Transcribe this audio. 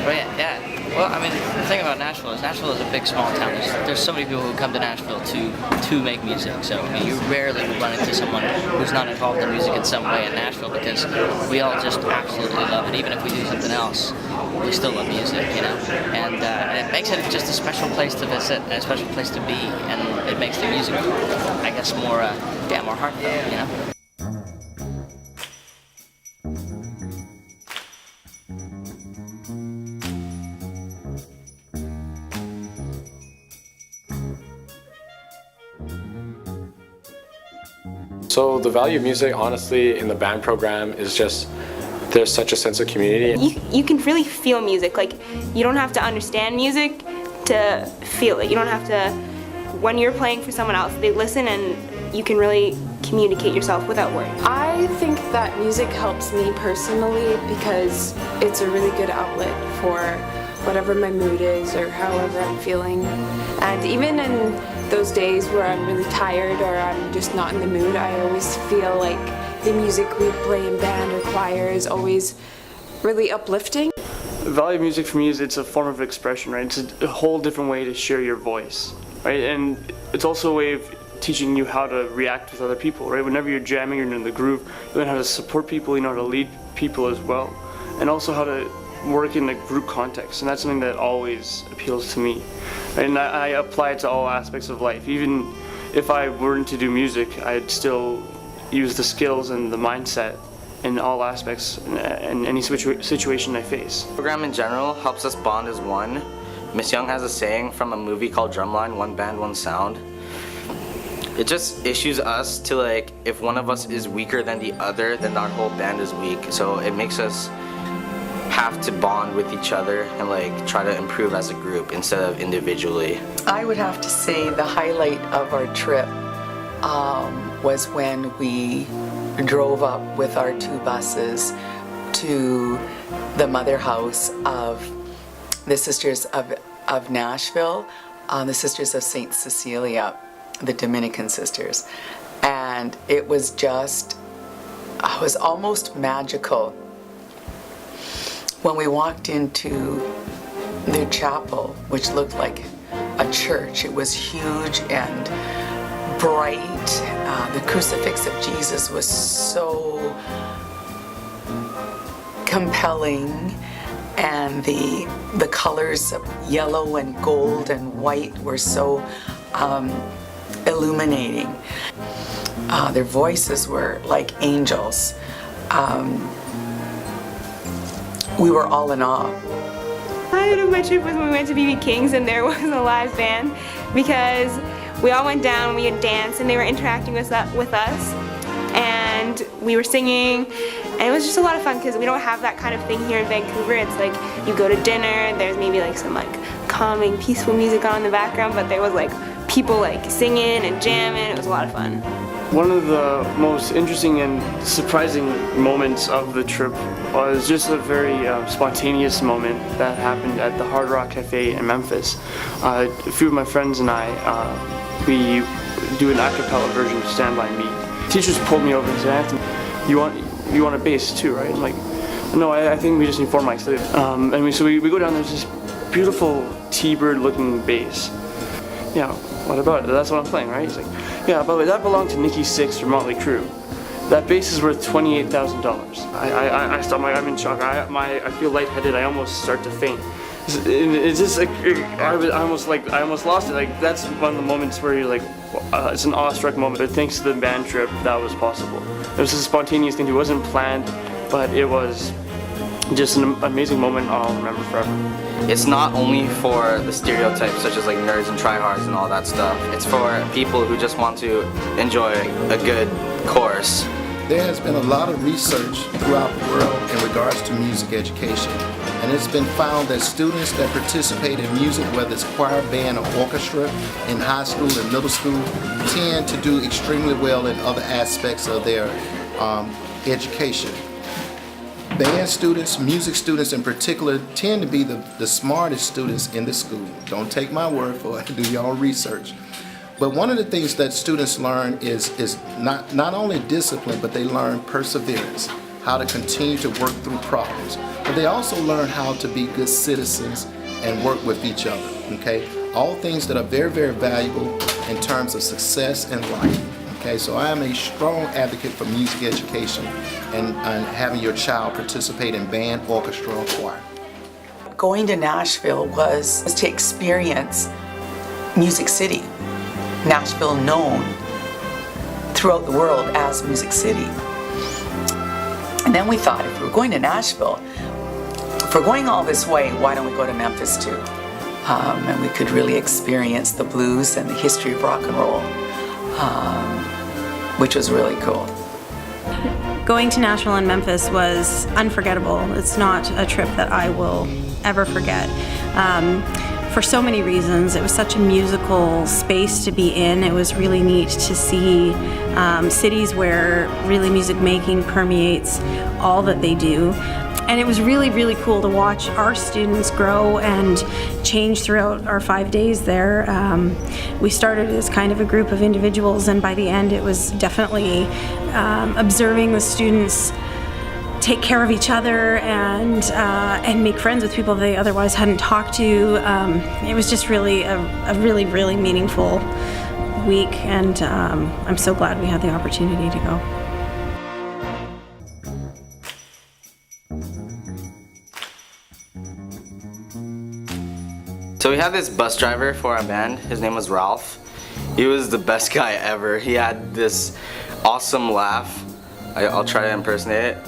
But yeah. Well, I mean, the thing about Nashville is a big, small town. There's so many people who come to Nashville to make music. So I mean, you rarely will run into someone who's not involved in music in some way in Nashville, because we all just absolutely love it. Even if we do something else, we still love music, you know. And it makes it just a special place to visit, and a special place to be, and it makes the music, I guess, more heartfelt, you know. So the value of music, honestly, in the band program is just, there's such a sense of community. You can really feel music. Like, you don't have to understand music to feel it. You don't have to, when you're playing for someone else, they listen and you can really communicate yourself without words. I think that music helps me personally because it's a really good outlet for whatever my mood is or however I'm feeling. And even in those days where I'm really tired or I'm just not in the mood, I always feel like the music we play in band or choir is always really uplifting. The value of music for me is it's a form of expression, right? It's a whole different way to share your voice, right? And it's also a way of teaching you how to react with other people, right? Whenever you're jamming, you're in the groove, you learn how to support people, you know how to lead people as well, and also how to work in a group context, and that's something that always appeals to me. And I apply it to all aspects of life. Even if I weren't to do music, I'd still use the skills and the mindset in all aspects in any situation I face. The program in general helps us bond as one. Miss Young has a saying from a movie called Drumline, one band, one sound. It just issues us to, like, if one of us is weaker than the other, then our whole band is weak. So it makes us have to bond with each other and like try to improve as a group instead of individually. I would have to say the highlight of our trip was when we drove up with our 2 buses to the mother house of the Sisters of Nashville, the Sisters of St. Cecilia, the Dominican sisters. And it was almost magical. When we walked into their chapel, which looked like a church, it was huge and bright. The crucifix of Jesus was so compelling, and the colors of yellow and gold and white were so illuminating. Their voices were like angels. We were all in awe. The highlight of my trip was when we went to BB King's and there was a live band, because we all went down, we had danced, and they were interacting with us, and we were singing, and it was just a lot of fun because we don't have that kind of thing here in Vancouver. It's like you go to dinner, there's maybe like some like calming, peaceful music on in the background, but there was like people like singing and jamming. It was a lot of fun. One of the most interesting and surprising moments of the trip was just a very spontaneous moment that happened at the Hard Rock Cafe in Memphis. A few of my friends and I, we do an a cappella version of Stand By Me. Teachers pulled me over and said, "Anthony, you want a bass too, right?" I'm like, "No, I think we just need 4 mics." So we go down, there's this beautiful T-bird looking bass. Yeah, what about it? That's what I'm playing, right? He's like, "Yeah, but that belonged to Nikki Sixx from Motley Crue. That bass is worth $28,000. I stop. I'm in shock. I feel lightheaded. I almost start to faint. It's just like I almost lost it. Like that's one of the moments where you're like, it's an awestruck moment. But thanks to the band trip, that was possible. It was a spontaneous thing. It wasn't planned, but it was just an amazing moment I'll remember forever. It's not only for the stereotypes such as like nerds and tryhards and all that stuff. It's for people who just want to enjoy a good course. There has been a lot of research throughout the world in regards to music education, and it's been found that students that participate in music, whether it's choir, band, or orchestra, in high school and middle school, tend to do extremely well in other aspects of their education. Band students, music students in particular, tend to be the smartest students in the school. Don't take my word for it, do your own research. But one of the things that students learn is not only discipline, but they learn perseverance. how to continue to work through problems. But they also learn how to be good citizens and work with each other, okay? All things that are very, very valuable in terms of success in life. Okay, so I am a strong advocate for music education and having your child participate in band, orchestra, or choir. Going to Nashville was to experience Music City, Nashville known throughout the world as Music City. And then we thought, if we're going to Nashville, if we're going all this way, why don't we go to Memphis too? And we could really experience the blues and the history of rock and roll, which was really cool. Going to Nashville and Memphis was unforgettable. It's not a trip that I will ever forget. For so many reasons. It was such a musical space to be in. It was really neat to see cities where really music making permeates all that they do. And it was really, really cool to watch our students grow and change throughout our 5 days there. We started as kind of a group of individuals, and by the end it was definitely observing the students take care of each other and make friends with people they otherwise hadn't talked to. It was just really a really, really meaningful week, and I'm so glad we had the opportunity to go. So we had this bus driver for our band. His name was Ralph. He was the best guy ever. He had this awesome laugh. I'll try to impersonate it.